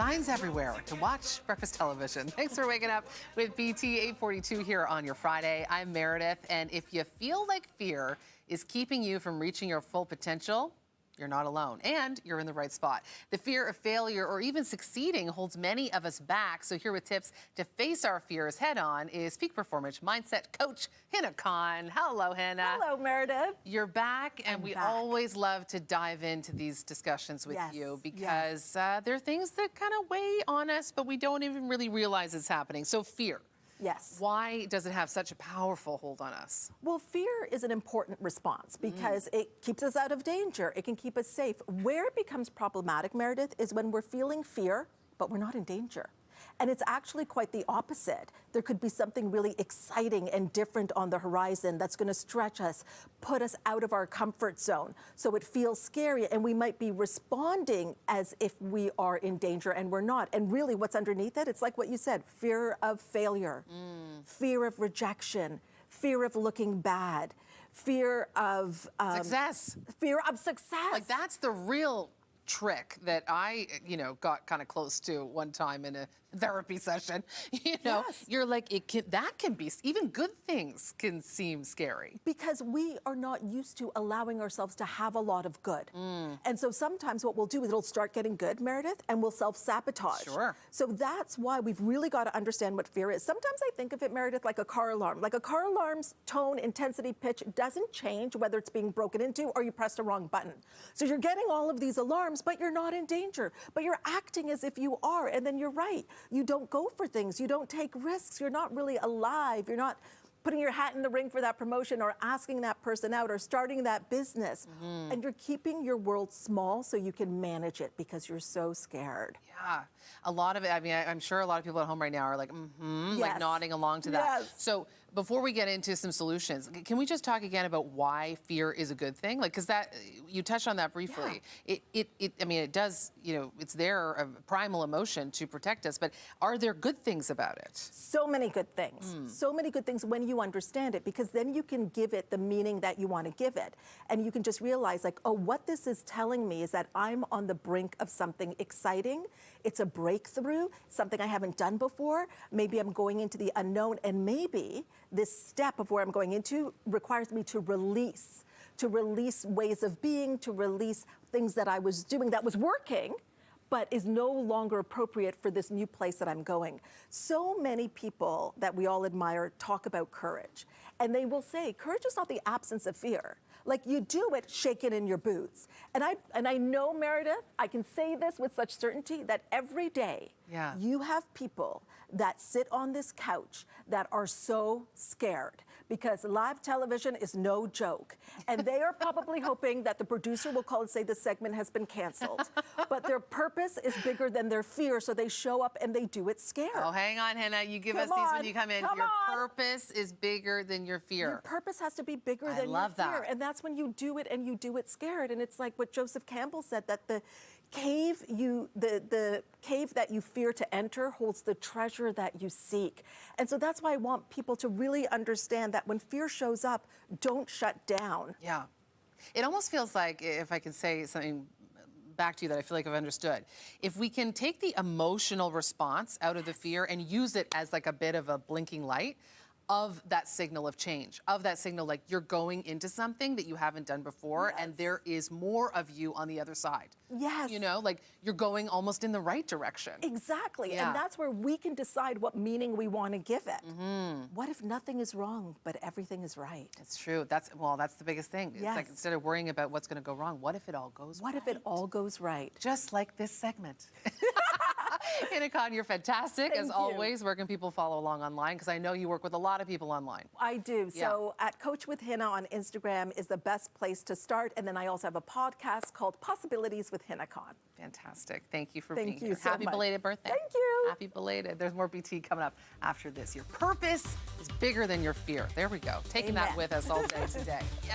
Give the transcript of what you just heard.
signs everywhere to watch breakfast television. Thanks for waking up with BT 842 here on your Friday. I'm Meredith, and if you feel like fear is keeping you from reaching your full potential, you're not alone, and you're in the right spot. The fear of failure or even succeeding holds many of us back. So here with tips to face our fears head on is peak performance mindset coach Hina Khan. Hello, Hina. Hello, Meredith. You're back, and we always love to dive into these discussions with you because there are things that kind of weigh on us, but we don't even really realize it's happening. So fear. Yes. Why does it have such a powerful hold on us? Well, fear is an important response because it keeps us out of danger. It can keep us safe. Where it becomes problematic, Meredith, is when we're feeling fear, but we're not in danger. And it's actually quite the opposite. There could be something really exciting and different on the horizon that's going to stretch us, put us out of our comfort zone. So it feels scary, and we might be responding as if we are in danger, and we're not. And really what's underneath it, it's like what you said, fear of failure, fear of rejection, fear of looking bad, fear of Success. Fear of success. Like, that's the real trick that I, got kind of close to one time in a therapy session. You're like, that can be, even good things can seem scary. Because we are not used to allowing ourselves to have a lot of good. And so sometimes what we'll do is it'll start getting good, Meredith, and we'll self-sabotage. Sure. So that's why we've really got to understand what fear is. Sometimes I think of it, Meredith, like a car alarm. Like a car alarm's tone, intensity, pitch doesn't change whether it's being broken into or you pressed a wrong button. So you're getting all of these alarms, but you're not in danger. But you're acting as if you are, and then you're right. You don't go for things. You don't take risks. You're not really alive. You're not putting your hat in the ring for that promotion or asking that person out or starting that business. And you're keeping your world small so you can manage it because you're so scared. Yeah, a lot of it, I mean, I'm sure a lot of people at home right now are like, like nodding along to that. So before we get into some solutions, can we just talk again about why fear is a good thing? Like, because that, you touched on that briefly. I mean, it does, it's there, a primal emotion to protect us, but are there good things about it? So many good things. So many good things when you understand it, because then you can give it the meaning that you want to give it. And you can just realize, like, oh, what this is telling me is that I'm on the brink of something exciting. It's a breakthrough, something I haven't done before. Maybe I'm going into the unknown, and maybe this step of where I'm going into requires me to release ways of being, to release things that I was doing that was working, but is no longer appropriate for this new place that I'm going. So many people that we all admire talk about courage, and they will say, courage is not the absence of fear. Like, you do it shaking in your boots. And I know, Meredith, I can say this with such certainty, that every day you have people that sit on this couch that are so scared because live television is no joke. And they are probably hoping that the producer will call and say the segment has been canceled. But their purpose is bigger than their fear, so they show up and they do it scared. Oh, hang on, Hina. You give us these when you come in. Your purpose is bigger than your fear. Your purpose has to be bigger than your fear. I love that. And that's when you do it, and you do it scared. And it's like what Joseph Campbell said, that the cave that you fear to enter holds the treasure that you seek. And so that's why I want people to really understand that when fear shows up, don't shut down. Yeah. It almost feels like, if I can say something back to you that I feel like I've understood, if we can take the emotional response out of the fear and use it as like a bit of a blinking light of that signal of change, of that signal, like you're going into something that you haven't done before, and there is more of you on the other side. Yes. Like you're going almost in the right direction. Exactly. And that's where we can decide what meaning we want to give it. What if nothing is wrong, but everything is right? It's true. That's the biggest thing. It's like, instead of worrying about what's going to go wrong, what if it all goes right? What if it all goes right? Just like this segment. Hina Khan, you're fantastic, as always. Where can people follow along online? Because I know you work with a lot of people online. I do. So at Coach with Hina on Instagram is the best place to start. And then I also have a podcast called Possibilities with Hina Khan. Fantastic. Thank you for being here. Thank you so Happy much. Belated birthday. Thank you. Happy belated. There's more BT coming up after this. Your purpose is bigger than your fear. There we go. Taking that with us all day today. Yes.